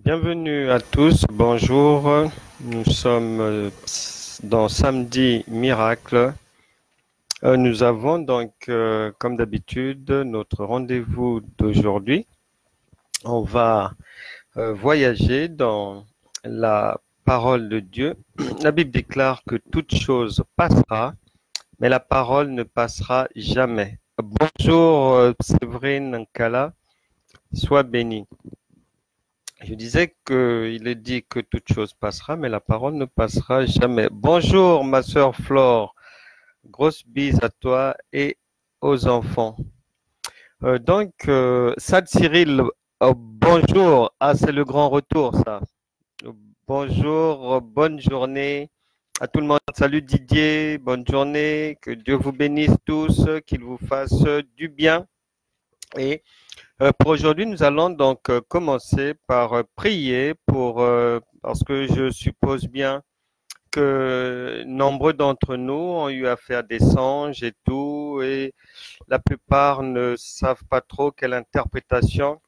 Bienvenue à tous, bonjour. Nous sommes dans Samedi Miracle. Nous avons donc, comme d'habitude, notre rendez-vous d'aujourd'hui. On va voyager dans la parole de Dieu. La Bible déclare que toute chose passera, mais la parole ne passera jamais. Bonjour Séverine Nkala, sois bénie. Je disais qu'il est dit que toute chose passera, mais la parole ne passera jamais. Bonjour, ma sœur Flore. Grosse bise à toi et aux enfants. Sad Cyril, bonjour. Ah, c'est le grand retour, ça. Bonjour, bonne journée à tout le monde. Salut Didier, bonne journée. Que Dieu vous bénisse tous, qu'il vous fasse du bien. Et pour aujourd'hui, nous allons donc commencer par prier parce que je suppose bien que nombreux d'entre nous ont eu à faire des songes et tout, et la plupart ne savent pas trop quelle interprétation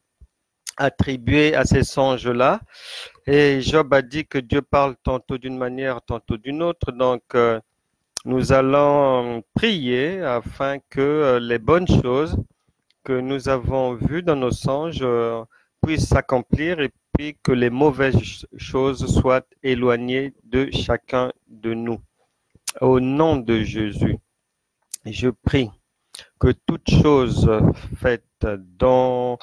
attribuer à ces songes-là. Et Job a dit que Dieu parle tantôt d'une manière, tantôt d'une autre. Donc, nous allons prier afin que les bonnes choses que nous avons vues dans nos songes puissent s'accomplir et puis que les mauvaises choses soient éloignées de chacun de nous. Au nom de Jésus, je prie que toute chose faite dans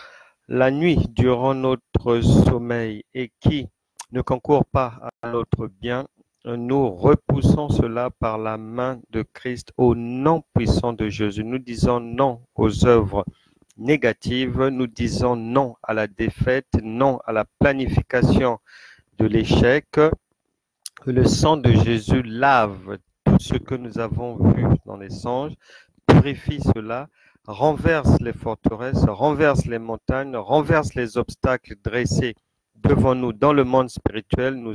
la nuit durant notre sommeil et qui ne concourt pas à notre bien, nous repoussons cela par la main de Christ au nom puissant de Jésus. Nous disons non aux œuvres négatives, nous disons non à la défaite, non à la planification de l'échec. Que le sang de Jésus lave tout ce que nous avons vu dans les songes, purifie cela, renverse les forteresses, renverse les montagnes, renverse les obstacles dressés devant nous dans le monde spirituel, nous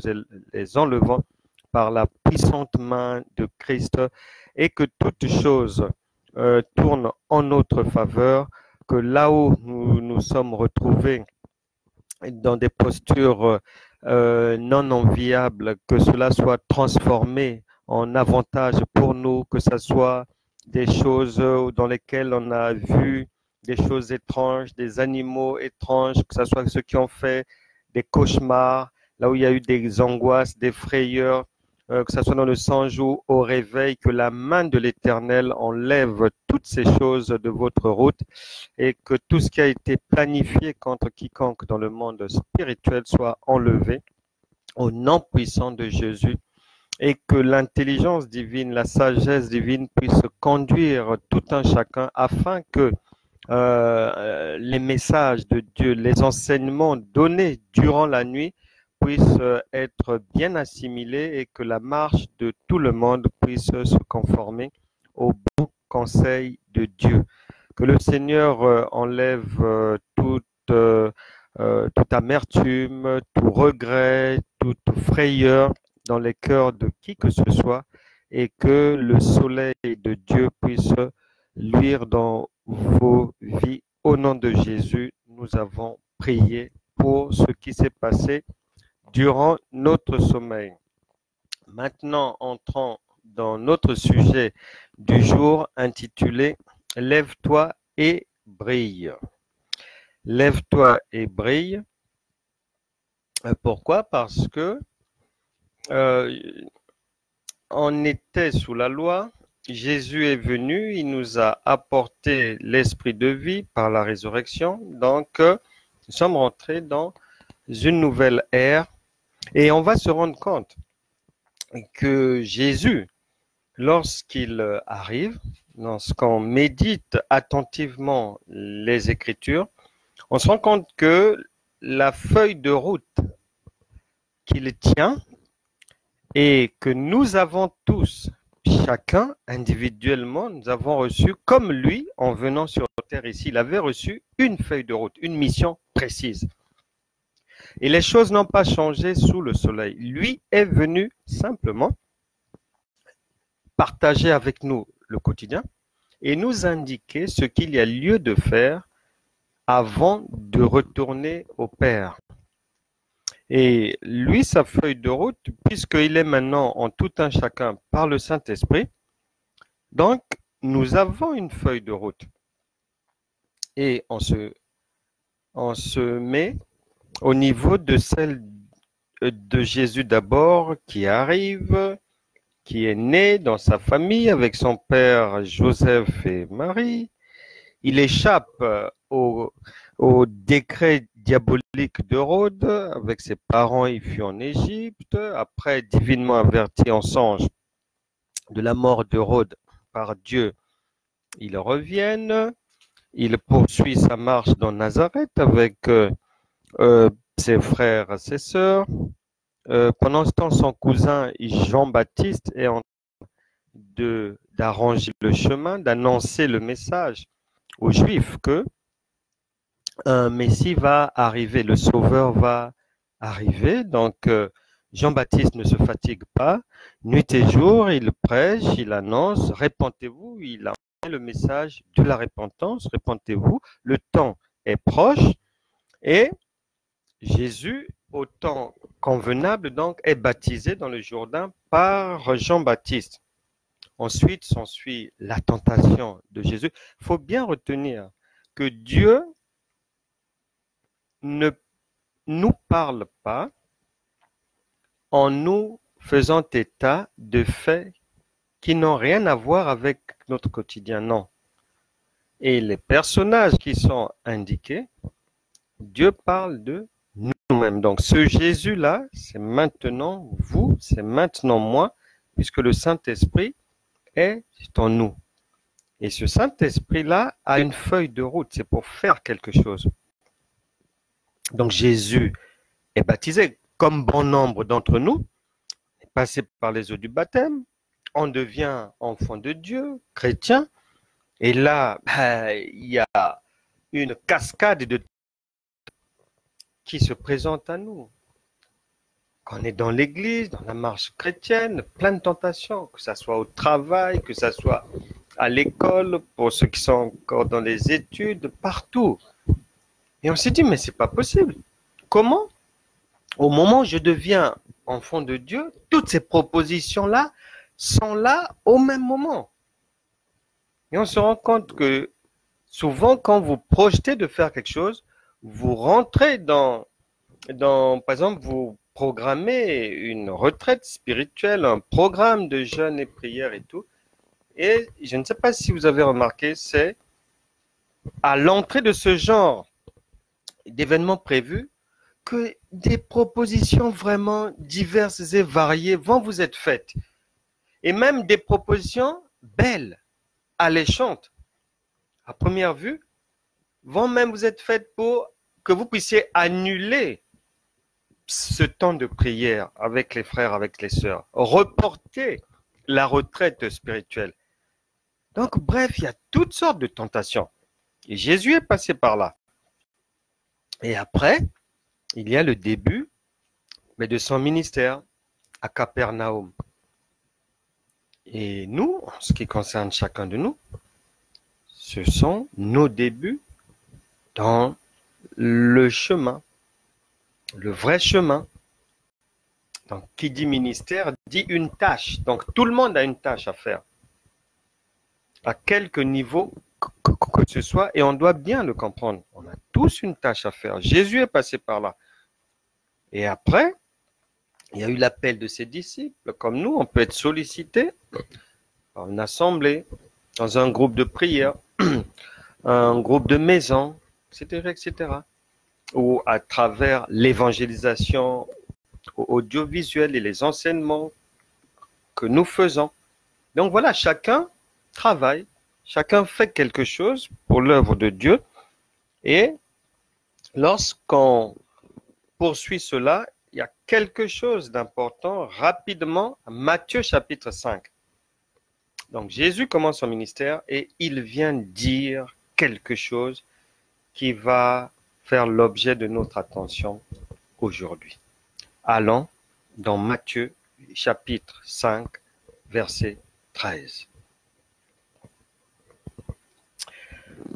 les enlevons par la puissante main de Christ et que toute chose tourne en notre faveur, que là où nous nous sommes retrouvés dans des postures non enviables, que cela soit transformé en avantage pour nous, que ce soit des choses dans lesquelles on a vu des choses étranges, des animaux étranges, que ce soit ceux qui ont fait des cauchemars, là où il y a eu des angoisses, des frayeurs, que ce soit dans le songe ou au réveil, que la main de l'Éternel enlève toutes ces choses de votre route et que tout ce qui a été planifié contre quiconque dans le monde spirituel soit enlevé au nom puissant de Jésus et que l'intelligence divine, la sagesse divine puisse conduire tout un chacun afin que les messages de Dieu, les enseignements donnés durant la nuit puissent être bien assimilés et que la marche de tout le monde puisse se conformer au bon conseil de Dieu. Que le Seigneur enlève toute amertume, tout regret, toute frayeur dans les cœurs de qui que ce soit et que le soleil de Dieu puisse luire dans vos vies. Au nom de Jésus, nous avons prié pour ce qui s'est passé durant notre sommeil. Maintenant, entrons dans notre sujet du jour intitulé « Lève-toi et brille ». Lève-toi et brille. Pourquoi? Parce que on était sous la loi, Jésus est venu, il nous a apporté l'esprit de vie par la résurrection, donc nous sommes rentrés dans une nouvelle ère et on va se rendre compte que Jésus, lorsqu'il arrive, lorsqu'on médite attentivement les Écritures, on se rend compte que la feuille de route qu'il tient et que nous avons tous, chacun individuellement, nous avons reçu, comme lui, en venant sur terre ici, il avait reçu une feuille de route, une mission précise. Et les choses n'ont pas changé sous le soleil. Lui est venu simplement partager avec nous le quotidien et nous indiquer ce qu'il y a lieu de faire avant de retourner au Père. Et lui, sa feuille de route, puisqu'il est maintenant en tout un chacun par le Saint-Esprit, donc nous avons une feuille de route. Et on se met au niveau de celle de Jésus d'abord, qui arrive, qui est né dans sa famille avec son père Joseph et Marie. Il échappe au décret diabolique d'Hérode. Avec ses parents, il fuit en Égypte. Après, divinement averti en songe de la mort d'Hérode par Dieu, ils reviennent. Il poursuit sa marche dans Nazareth avec ses frères et ses sœurs. Pendant ce temps, son cousin Jean-Baptiste est en train d'arranger le chemin, d'annoncer le message aux Juifs que un Messie va arriver, le Sauveur va arriver. Donc, Jean-Baptiste ne se fatigue pas. Nuit et jour, il prêche, il annonce, répentez-vous, il a le message de la repentance, répentez-vous, le temps est proche et Jésus, au temps convenable, donc, est baptisé dans le Jourdain par Jean-Baptiste. Ensuite, s'ensuit la tentation de Jésus. Il faut bien retenir que Dieu ne nous parle pas en nous faisant état de faits qui n'ont rien à voir avec notre quotidien, non. Et les personnages qui sont indiqués, Dieu parle de nous-mêmes. Donc ce Jésus-là, c'est maintenant vous, c'est maintenant moi, puisque le Saint-Esprit est en nous. Et ce Saint-Esprit-là a une feuille de route, c'est pour faire quelque chose. Donc Jésus est baptisé comme bon nombre d'entre nous, est passé par les eaux du baptême, on devient enfant de Dieu, chrétien, et là, il y a une cascade de qui se présente à nous. Quand on est dans l'église, dans la marche chrétienne, plein de tentations, que ce soit au travail, que ce soit à l'école, pour ceux qui sont encore dans les études, partout. Et on s'est dit, mais c'est pas possible. Comment, au moment où je deviens enfant de Dieu, toutes ces propositions-là sont là au même moment. Et on se rend compte que souvent, quand vous projetez de faire quelque chose, vous rentrez dans par exemple, vous programmez une retraite spirituelle, un programme de jeûne et prière et tout. Et je ne sais pas si vous avez remarqué, c'est à l'entrée de ce genre d'événements prévus que des propositions vraiment diverses et variées vont vous être faites. Et même des propositions belles, alléchantes, à première vue, vont même vous être faites pour que vous puissiez annuler ce temps de prière avec les frères, avec les sœurs, reporter la retraite spirituelle. Donc, bref, il y a toutes sortes de tentations. Et Jésus est passé par là. Et après, il y a le début de son ministère à Capernaum. Et nous, en ce qui concerne chacun de nous, ce sont nos débuts dans le chemin, le vrai chemin. Donc, qui dit ministère dit une tâche. Donc, tout le monde a une tâche à faire. À quelque niveau que ce soit, et on doit bien le comprendre. On a tous une tâche à faire. Jésus est passé par là. Et après, il y a eu l'appel de ses disciples. Comme nous, on peut être sollicité par une assemblée, dans un groupe de prière, un groupe de maison, etc., etc. Ou à travers l'évangélisation audiovisuelle et les enseignements que nous faisons. Donc voilà, chacun travaille, chacun fait quelque chose pour l'œuvre de Dieu. Et lorsqu'on poursuit cela, il y a quelque chose d'important rapidement, Matthieu chapitre 5. Donc Jésus commence son ministère et il vient dire quelque chose qui va faire l'objet de notre attention aujourd'hui. Allons dans Matthieu chapitre 5, verset 13.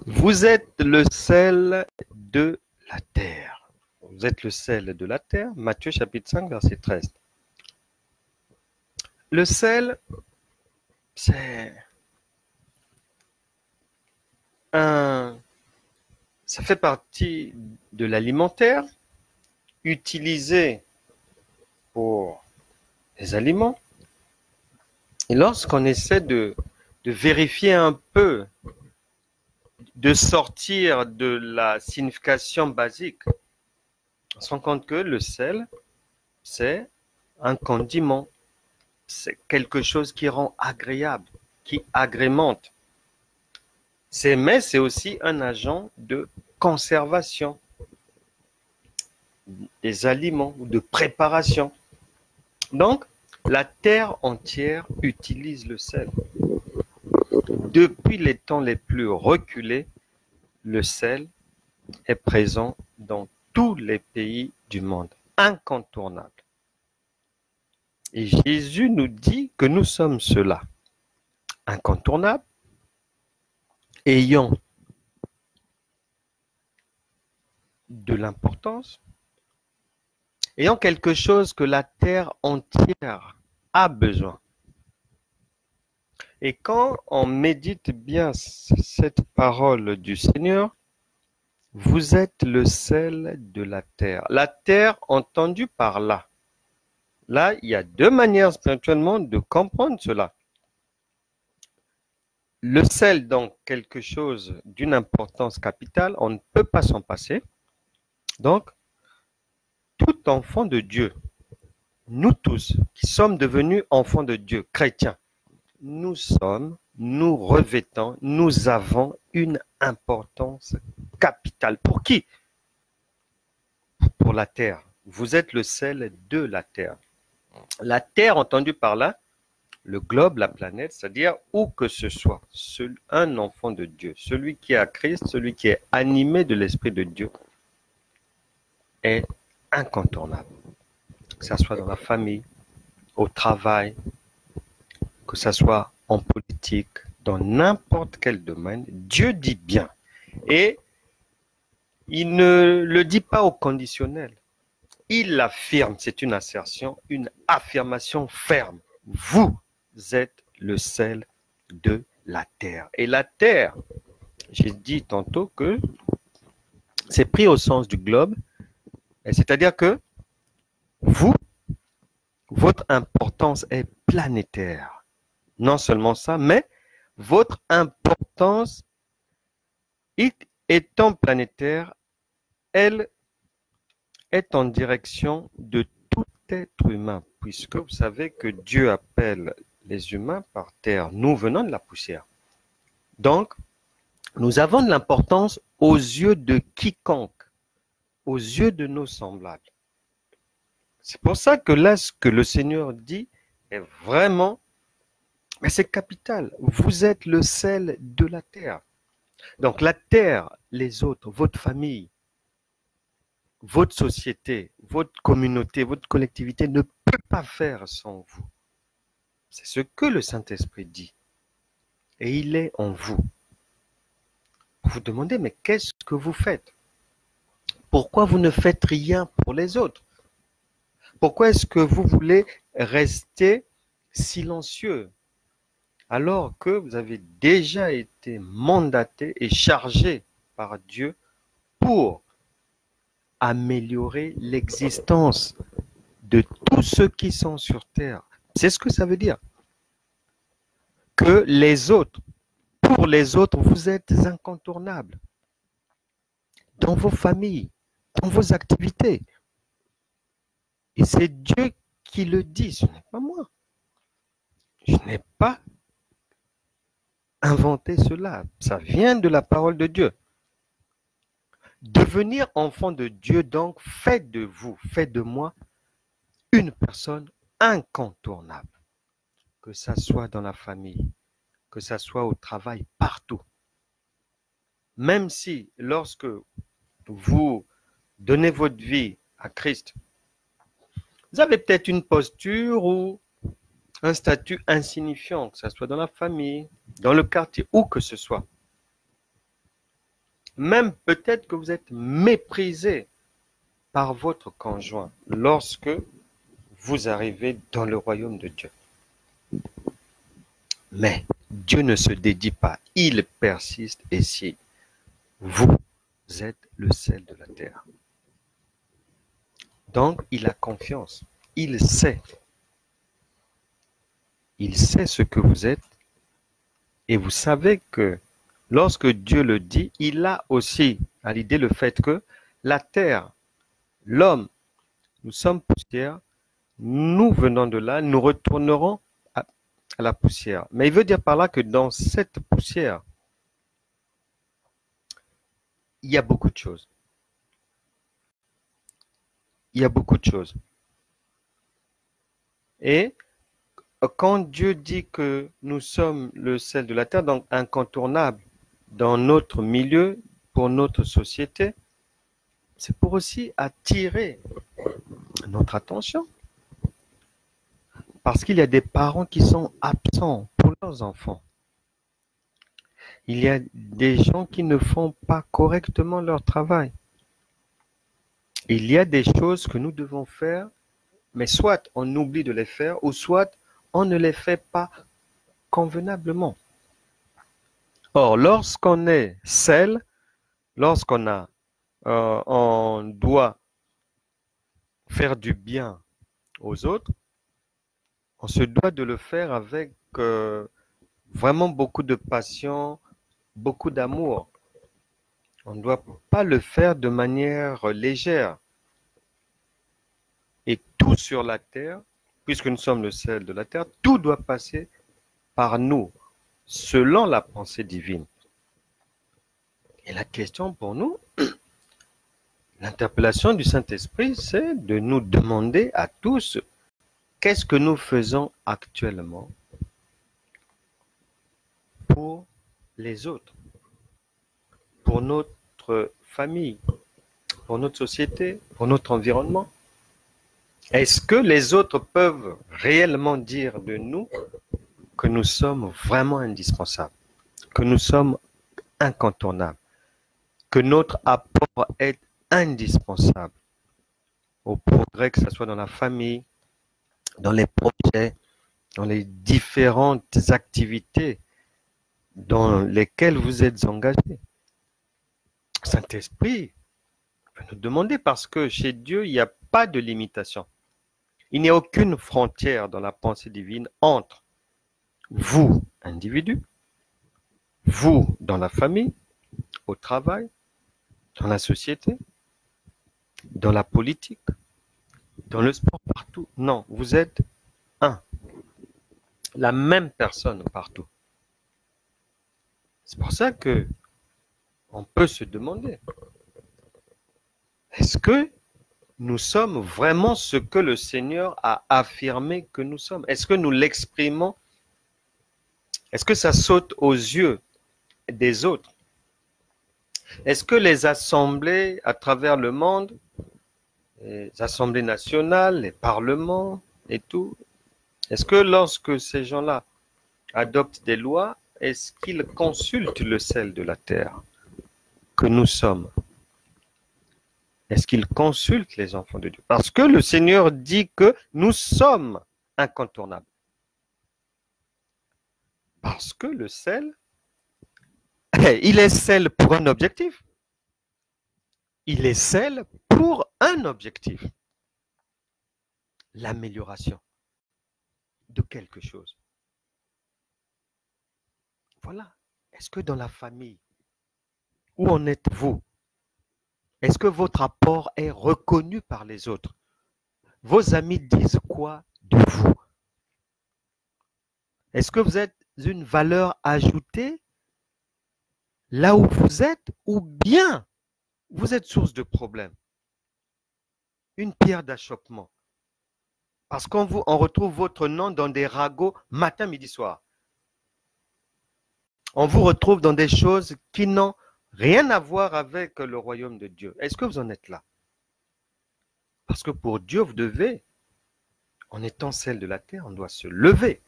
Vous êtes le sel de la terre. Vous êtes le sel de la terre. Matthieu chapitre 5, verset 13. Le sel, c'est ça fait partie de l'alimentaire utilisé pour les aliments. Et lorsqu'on essaie de vérifier un peu, de sortir de la signification basique, on se rend compte que le sel, c'est un condiment. C'est quelque chose qui rend agréable, qui agrémente. Mais c'est aussi un agent de conservation des aliments ou de préparation. Donc, la terre entière utilise le sel. Depuis les temps les plus reculés, le sel est présent dans tous les pays du monde, incontournable. Et Jésus nous dit que nous sommes ceux-là, incontournables, ayant de l'importance, ayant quelque chose que la terre entière a besoin. Et quand on médite bien cette parole du Seigneur, vous êtes le sel de la terre. La terre entendue par là. Là, il y a deux manières spirituellement de comprendre cela. Le sel, donc, quelque chose d'une importance capitale, on ne peut pas s'en passer. Donc, tout enfant de Dieu, nous tous qui sommes devenus enfants de Dieu, chrétiens, nous revêtons, nous avons une importance capitale. Pour qui? Pour la terre. Vous êtes le sel de la terre. La terre, entendue par là, le globe, la planète, c'est-à-dire où que ce soit, un enfant de Dieu, celui qui a Christ, celui qui est animé de l'Esprit de Dieu, est incontournable. Que ce soit dans la famille, au travail, que ce soit en politique, dans n'importe quel domaine, Dieu dit bien. Et il ne le dit pas au conditionnel. Il l'affirme, c'est une assertion, une affirmation ferme. Vous êtes le sel de la terre. Et la terre, j'ai dit tantôt que c'est pris au sens du globe, c'est-à-dire que vous, votre importance est planétaire. Non seulement ça, mais votre importance étant planétaire, elle est en direction de tout être humain, puisque vous savez que Dieu appelle les humains par terre. Nous venons de la poussière. Donc, nous avons de l'importance aux yeux de quiconque, aux yeux de nos semblables. C'est pour ça que là, ce que le Seigneur dit est vraiment, mais c'est capital. Vous êtes le sel de la terre. Donc la terre, les autres, votre famille, votre société, votre communauté, votre collectivité ne peut pas faire sans vous. C'est ce que le Saint-Esprit dit. Et il est en vous. Vous vous demandez, mais qu'est-ce que vous faites? Pourquoi vous ne faites rien pour les autres? Pourquoi est-ce que vous voulez rester silencieux alors que vous avez déjà été mandaté et chargé par Dieu pour améliorer l'existence de tous ceux qui sont sur terre? C'est ce que ça veut dire. Que les autres, pour les autres, vous êtes incontournables. Dans vos familles, dans vos activités. Et c'est Dieu qui le dit, ce n'est pas moi. Je n'ai pas inventé cela. Ça vient de la parole de Dieu. Devenir enfant de Dieu, donc, fait de vous, fait de moi, une personne incontournable. Que ça soit dans la famille, que ça soit au travail, partout. Même si, lorsque vous donnez votre vie à Christ, vous avez peut-être une posture ou un statut insignifiant, que ce soit dans la famille, dans le quartier, où que ce soit. Même peut-être que vous êtes méprisé par votre conjoint lorsque vous arrivez dans le royaume de Dieu. Mais Dieu ne se dédie pas, il persiste et signe. Vous êtes le sel de la terre. Donc, il a confiance. Il sait. Il sait ce que vous êtes. Et vous savez que lorsque Dieu le dit, il a aussi à l'idée le fait que la terre, l'homme, nous sommes poussière, nous venons de là, nous retournerons à la poussière. Mais il veut dire par là que dans cette poussière, il y a beaucoup de choses. Il y a beaucoup de choses. Et quand Dieu dit que nous sommes le sel de la terre, donc incontournable dans notre milieu, pour notre société, c'est pour aussi attirer notre attention. Parce qu'il y a des parents qui sont absents pour leurs enfants. Il y a des gens qui ne font pas correctement leur travail. Il y a des choses que nous devons faire, mais soit on oublie de les faire, ou soit on ne les fait pas convenablement. Or, lorsqu'on est sel, lorsqu'on on doit faire du bien aux autres, on se doit de le faire avec vraiment beaucoup de passion, beaucoup d'amour. On ne doit pas le faire de manière légère. Et tout sur la terre, puisque nous sommes le sel de la terre, tout doit passer par nous, selon la pensée divine. Et la question pour nous, l'interpellation du Saint-Esprit, c'est de nous demander à tous qu'est-ce que nous faisons actuellement pour les autres, pour notre famille, pour notre société, pour notre environnement. Est-ce que les autres peuvent réellement dire de nous que nous sommes vraiment indispensables, que nous sommes incontournables, que notre apport est indispensable au progrès, que ce soit dans la famille, dans les projets, dans les différentes activités dans lesquelles vous êtes engagés? Saint-Esprit peut nous demander, parce que chez Dieu, il n'y a pas de limitation. Il n'y a aucune frontière dans la pensée divine entre vous, individu, vous, dans la famille, au travail, dans la société, dans la politique, dans le sport, partout. Non, vous êtes un. La même personne partout. C'est pour ça que on peut se demander, est-ce que nous sommes vraiment ce que le Seigneur a affirmé que nous sommes? Est-ce que nous l'exprimons? Est-ce que ça saute aux yeux des autres? Est-ce que les assemblées à travers le monde, les assemblées nationales, les parlements et tout, est-ce que lorsque ces gens-là adoptent des lois, est-ce qu'ils consultent le sel de la terre que nous sommes? Est-ce qu'ils consultent les enfants de Dieu? Parce que le Seigneur dit que nous sommes incontournables. Parce que le sel, il est sel pour un objectif. Il est sel pour un objectif. L'amélioration de quelque chose. Voilà. Est-ce que dans la famille, où en êtes-vous? Est-ce que votre apport est reconnu par les autres? Vos amis disent quoi de vous? Est-ce que vous êtes une valeur ajoutée là où vous êtes, ou bien vous êtes source de problèmes? Une pierre d'achoppement. Parce qu'on retrouve votre nom dans des ragots matin, midi, soir. On vous retrouve dans des choses qui n'ont rien à voir avec le royaume de Dieu. Est-ce que vous en êtes là? Parce que pour Dieu, vous devez, en étant celle de la terre, on doit se lever.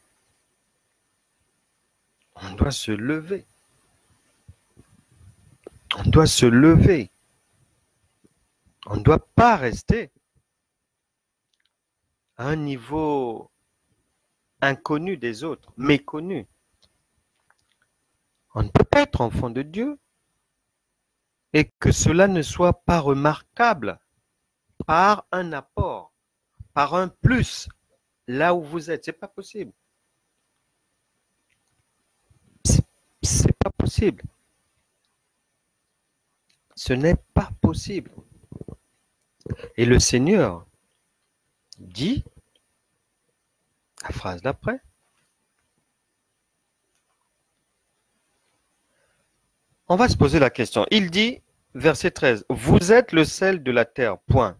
On doit se lever. On doit se lever. On ne doit pas rester à un niveau inconnu des autres, méconnu. On ne peut pas être enfant de Dieu et que cela ne soit pas remarquable par un apport, par un plus là où vous êtes. C'est pas possible. C'est pas possible. Ce n'est pas possible. Et le Seigneur dit, la phrase d'après, on va se poser la question. Il dit, verset 13, « Vous êtes le sel de la terre, point.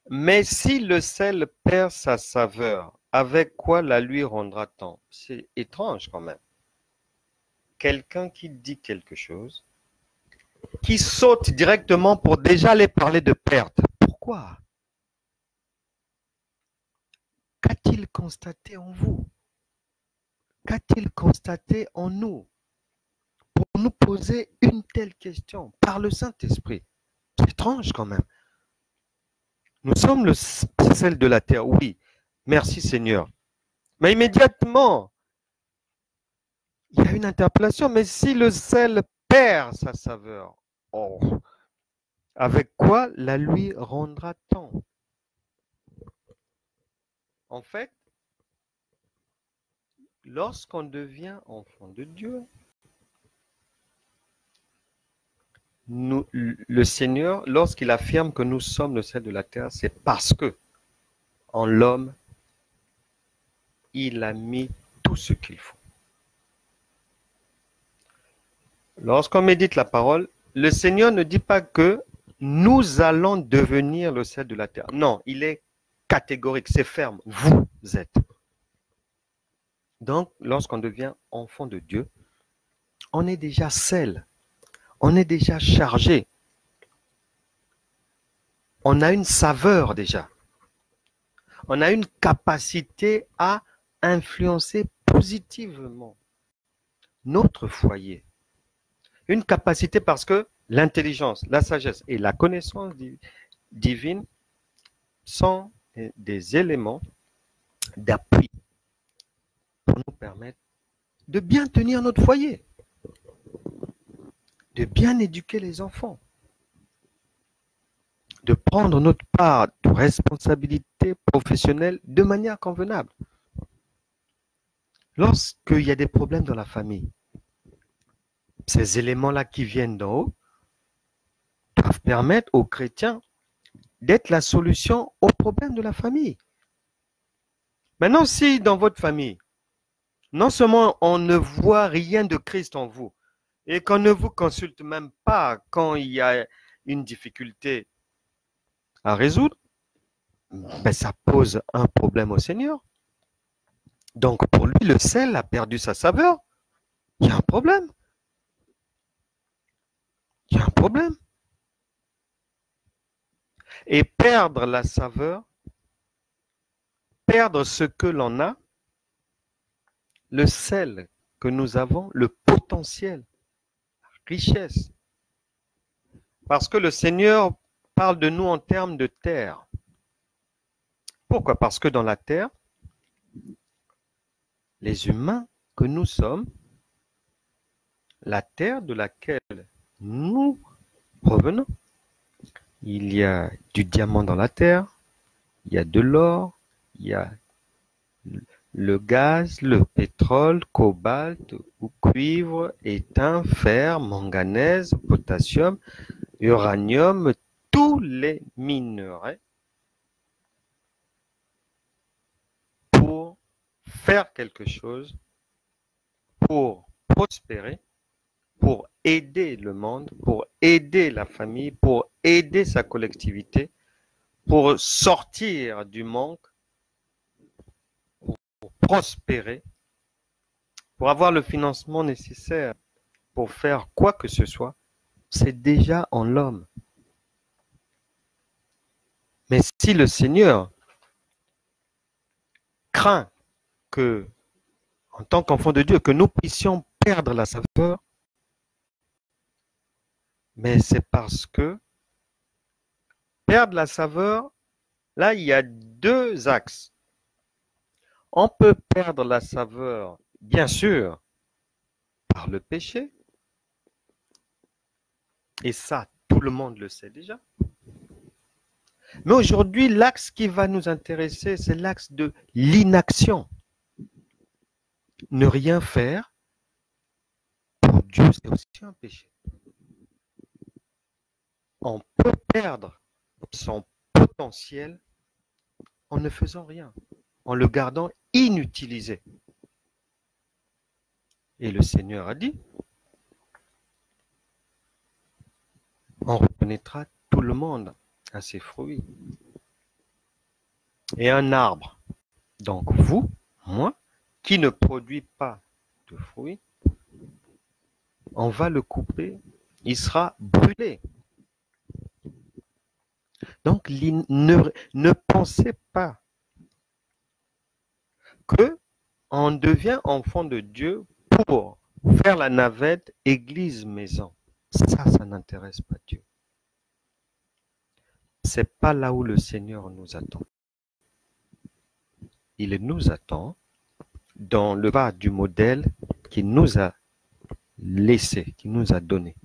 Mais si le sel perd sa saveur, avec quoi la lui rendra-t-on » C'est étrange quand même. Quelqu'un qui dit quelque chose, qui saute directement pour déjà aller parler de perte. Pourquoi? Qu'a-t-il constaté en vous? Qu'a-t-il constaté en nous? Pour nous poser une telle question par le Saint-Esprit. C'est étrange quand même. Nous sommes le sel de la terre, oui. Merci Seigneur. Mais immédiatement, il y a une interpellation. Mais si le sel perd sa saveur, oh, avec quoi la lui rendra-t-on? En fait, lorsqu'on devient enfant de Dieu, le Seigneur, lorsqu'il affirme que nous sommes le sel de la terre, c'est parce que en l'homme, il a mis tout ce qu'il faut. Lorsqu'on médite la parole, le Seigneur ne dit pas que nous allons devenir le sel de la terre. Non, il est catégorique, c'est ferme. Vous êtes. Donc, lorsqu'on devient enfant de Dieu, on est déjà sel. On est déjà chargé. On a une saveur déjà. On a une capacité à influencer positivement notre foyer. Une capacité parce que l'intelligence, la sagesse et la connaissance divine sont des éléments d'appui pour nous permettre de bien tenir notre foyer, de bien éduquer les enfants, de prendre notre part de responsabilité professionnelle de manière convenable. Lorsqu'il y a des problèmes dans la famille, ces éléments-là qui viennent d'en haut doivent permettre aux chrétiens d'être la solution aux problèmes de la famille. Maintenant, si dans votre famille, non seulement on ne voit rien de Christ en vous et qu'on ne vous consulte même pas quand il y a une difficulté à résoudre, ben ça pose un problème au Seigneur. Donc pour lui, le sel a perdu sa saveur. Il y a un problème. Il y a un problème. Et perdre la saveur, perdre ce que l'on a, le sel que nous avons, le potentiel, la richesse. Parce que le Seigneur parle de nous en termes de terre. Pourquoi? Parce que dans la terre, les humains que nous sommes, la terre de laquelle nous provenons, il y a du diamant dans la terre, il y a de l'or, il y a le gaz, le pétrole, cobalt ou cuivre, étain, fer, manganèse, potassium, uranium, tous les minerais pour faire quelque chose, pour prospérer, pour aider le monde, pour aider la famille, pour aider sa collectivité, pour sortir du manque, pour prospérer, pour avoir le financement nécessaire pour faire quoi que ce soit, c'est déjà en l'homme. Mais si le Seigneur craint que, en tant qu'enfant de Dieu, que nous puissions perdre la saveur, mais c'est parce que perdre la saveur, là, il y a deux axes. On peut perdre la saveur, bien sûr, par le péché. Et ça, tout le monde le sait déjà. Mais aujourd'hui, l'axe qui va nous intéresser, c'est l'axe de l'inaction. Ne rien faire, pour Dieu, c'est aussi un péché. On peut perdre son potentiel en ne faisant rien, en le gardant inutilisé. Et le Seigneur a dit, on reconnaîtra tout le monde à ses fruits. Et un arbre, donc vous, moi, qui ne produit pas de fruits, on va le couper, il sera brûlé. Donc ne pensez pas que on devient enfant de Dieu pour faire la navette église-maison. Ça n'intéresse pas Dieu. C'est pas là où le Seigneur nous attend. Il nous attend dans le pas du modèle qu'il nous a laissé, qu'il nous a donné,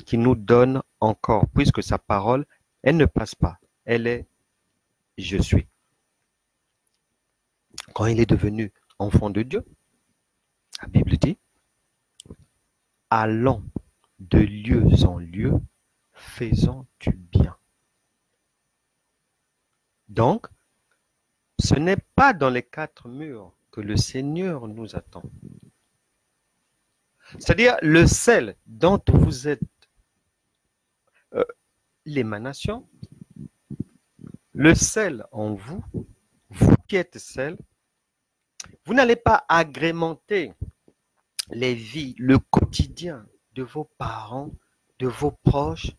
qu'il nous donne encore, puisque sa parole, elle ne passe pas. Elle est « je suis ». Quand il est devenu enfant de Dieu, la Bible dit « allons de lieu en lieu, faisant du bien ». Donc, ce n'est pas dans les quatre murs que le Seigneur nous attend. C'est-à-dire le sel dont vous êtes l'émanation, le sel en vous, vous qui êtes sel, vous n'allez pas agrémenter les vies, le quotidien de vos parents, de vos proches,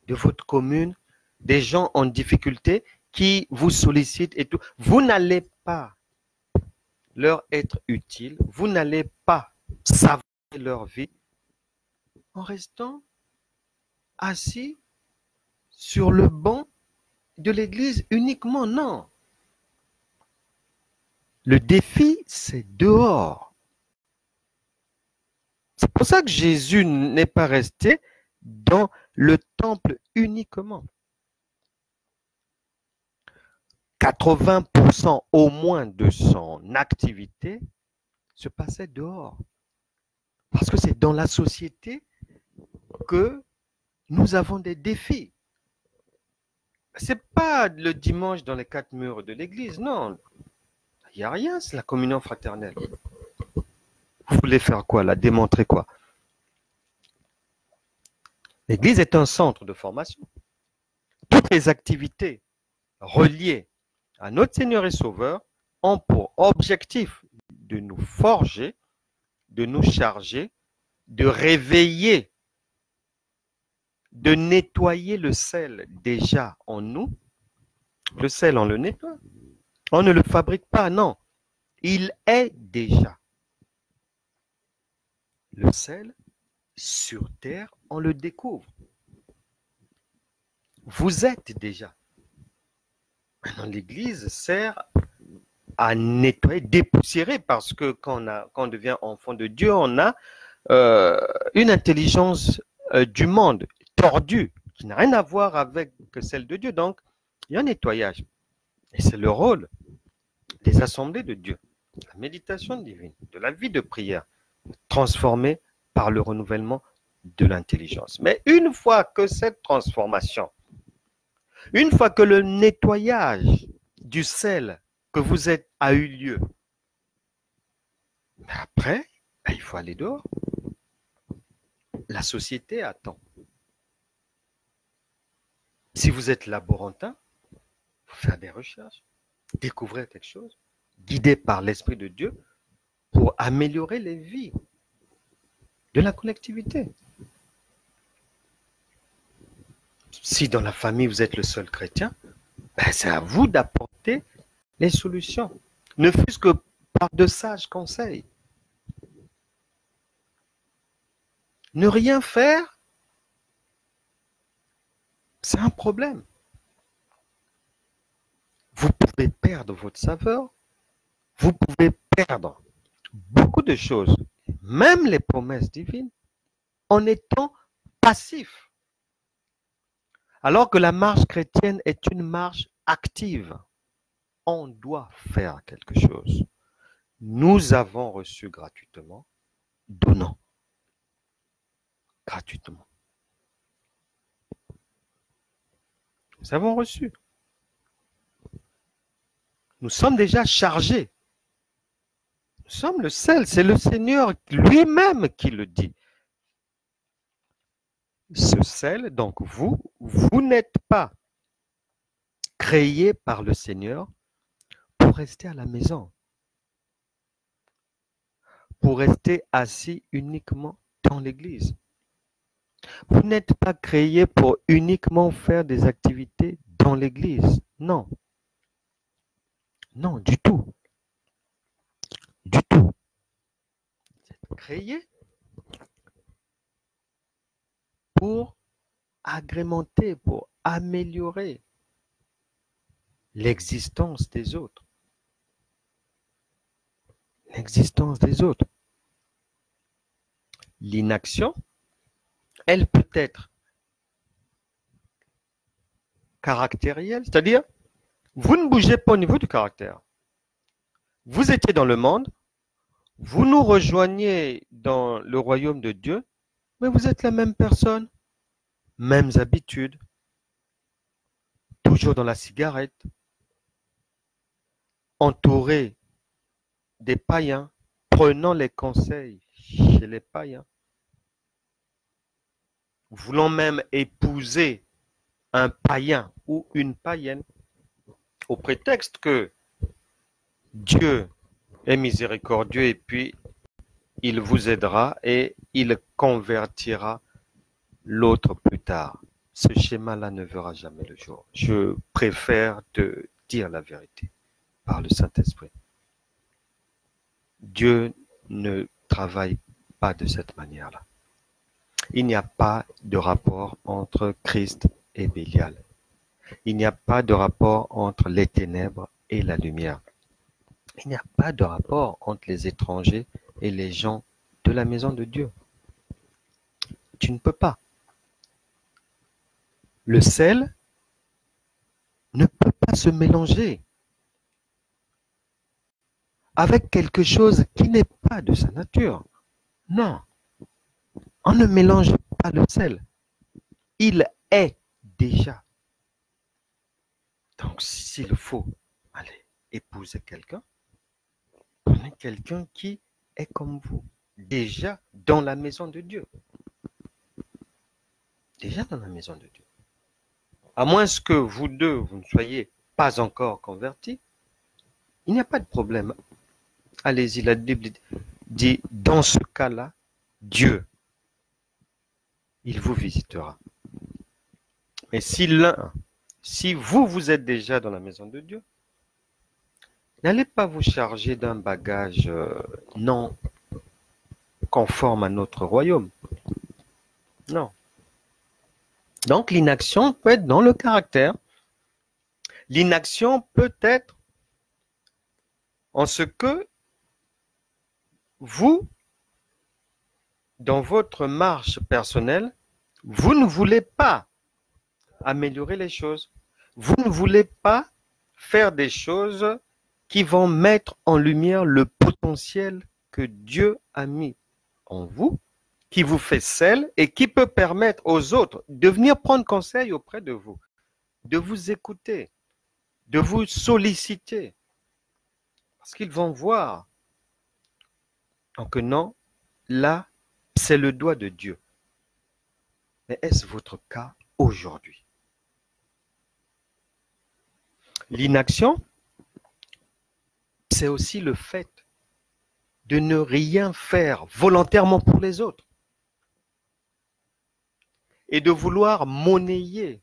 de votre commune, des gens en difficulté qui vous sollicitent et tout. Vous n'allez pas leur être utile, vous n'allez pas savourer leur vie en restant assis sur le banc de l'église uniquement. Non. Le défi, c'est dehors. C'est pour ça que Jésus n'est pas resté dans le temple uniquement. 80% au moins de son activité se passait dehors. Parce que c'est dans la société que nous avons des défis. C'est pas le dimanche dans les quatre murs de l'église, non. Il n'y a rien, c'est la communion fraternelle. Vous voulez faire quoi, là? Démontrer quoi? L'église est un centre de formation. Toutes les activités reliées à notre Seigneur et Sauveur ont pour objectif de nous forger, de nous charger, de réveiller, de nettoyer le sel déjà en nous. Le sel, on le nettoie. On ne le fabrique pas, non. Il est déjà. Le sel, sur terre, on le découvre. Vous êtes déjà. Maintenant, l'Église sert à nettoyer, dépoussiérer, parce que quand on devient enfant de Dieu, on a une intelligence du monde tordue, qui n'a rien à voir avec celle de Dieu. Donc, il y a un nettoyage. Et c'est le rôle des assemblées de Dieu, de la méditation divine, de la vie de prière, transformée par le renouvellement de l'intelligence. Mais une fois que cette transformation, une fois que le nettoyage du sel que vous êtes a eu lieu, après, il faut aller dehors. La société attend. Si vous êtes laborantin, il faut faire des recherches, découvrir quelque chose, guidé par l'Esprit de Dieu pour améliorer les vies de la collectivité. Si dans la famille vous êtes le seul chrétien, c'est à vous d'apporter les solutions, ne fût-ce que par de sages conseils. Ne rien faire, c'est un problème. pouvez perdre votre saveur, vous pouvez perdre beaucoup de choses, même les promesses divines, en étant passif. Alors que la marche chrétienne est une marche active. On doit faire quelque chose. Nous avons reçu gratuitement, donnons gratuitement. Nous avons reçu. Nous sommes déjà chargés. Nous sommes le sel. C'est le Seigneur lui-même qui le dit. Ce sel, donc vous n'êtes pas créé par le Seigneur pour rester à la maison, pour rester assis uniquement dans l'église. Vous n'êtes pas créé pour uniquement faire des activités dans l'église. Non. Non, du tout. Du tout. Vous êtes créé pour agrémenter, pour améliorer l'existence des autres. L'existence des autres. L'inaction, elle peut être caractérielle, c'est-à-dire, vous ne bougez pas au niveau du caractère. Vous étiez dans le monde, vous nous rejoignez dans le royaume de Dieu, mais vous êtes la même personne, mêmes habitudes, toujours dans la cigarette, entouré des païens, prenant les conseils chez les païens, voulant même épouser un païen ou une païenne, au prétexte que Dieu est miséricordieux et puis il vous aidera et il convertira l'autre plus tard. Ce schéma-là ne verra jamais le jour. Je préfère te dire la vérité par le Saint-Esprit. Dieu ne travaille pas de cette manière-là. Il n'y a pas de rapport entre Christ et Bélial. Il n'y a pas de rapport entre les ténèbres et la lumière. Il n'y a pas de rapport entre les étrangers et les gens de la maison de Dieu. Tu ne peux pas. Le sel ne peut pas se mélanger avec quelque chose qui n'est pas de sa nature. Non, on ne mélange pas le sel. Il est déjà. Donc, s'il faut aller épouser quelqu'un, prenez quelqu'un qui est comme vous, déjà dans la maison de Dieu. Déjà dans la maison de Dieu. À moins que vous deux, vous ne soyez pas encore convertis, il n'y a pas de problème. Allez-y, la Bible dit, dans ce cas-là, Dieu, il vous visitera. Mais si vous êtes déjà dans la maison de Dieu, n'allez pas vous charger d'un bagage non conforme à notre royaume. Non. Donc l'inaction peut être dans le caractère. L'inaction peut être en ce que vous, dans votre marche personnelle, vous ne voulez pas améliorer les choses. Vous ne voulez pas faire des choses qui vont mettre en lumière le potentiel que Dieu a mis en vous, qui vous fait sel et qui peut permettre aux autres de venir prendre conseil auprès de vous, de vous écouter, de vous solliciter. Parce qu'ils vont voir. Donc non, là, c'est le doigt de Dieu. Mais est-ce votre cas aujourd'hui? L'inaction, c'est aussi le fait de ne rien faire volontairement pour les autres et de vouloir monnayer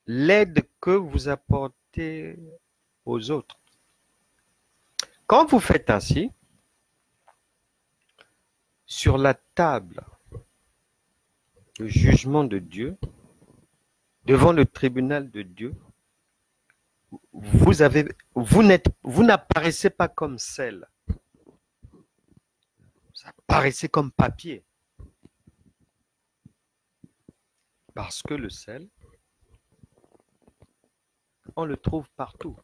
l'aide que vous apportez aux autres. Quand vous faites ainsi, sur la table, le jugement de Dieu, devant le tribunal de Dieu, vous n'apparaissez pas comme sel. Vous apparaissez comme papier. Parce que le sel, on le trouve partout.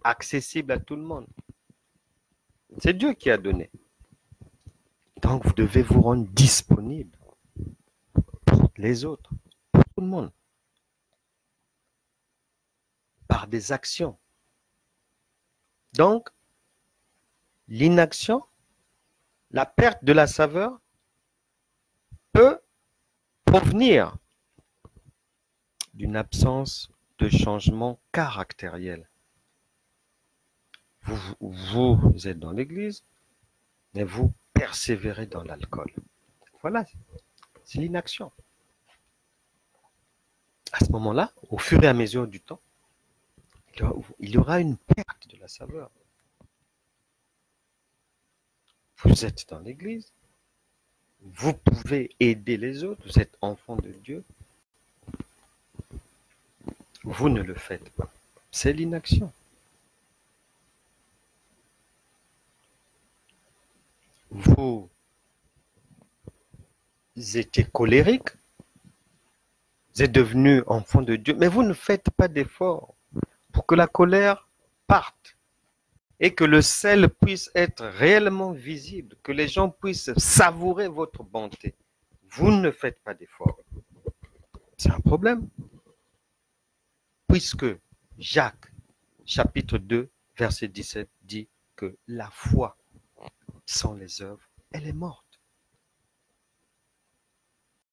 Accessible à tout le monde. C'est Dieu qui a donné. Donc vous devez vous rendre disponible pour les autres, pour tout le monde. Par des actions. Donc, l'inaction, la perte de la saveur peut provenir d'une absence de changement caractériel. Vous êtes dans l'église, mais vous persévérez dans l'alcool. Voilà, c'est l'inaction. À ce moment-là, au fur et à mesure du temps, il y aura une perte de la saveur. Vous êtes dans l'église, vous pouvez aider les autres, vous êtes enfant de Dieu. Vous ne le faites pas. C'est l'inaction. Vous étiez colérique, vous êtes devenu enfant de Dieu, mais vous ne faites pas d'effort pour que la colère parte et que le sel puisse être réellement visible, que les gens puissent savourer votre bonté. Vous ne faites pas d'effort. C'est un problème. Puisque Jacques, chapitre 2, verset 17, dit que la foi sans les œuvres, elle est morte.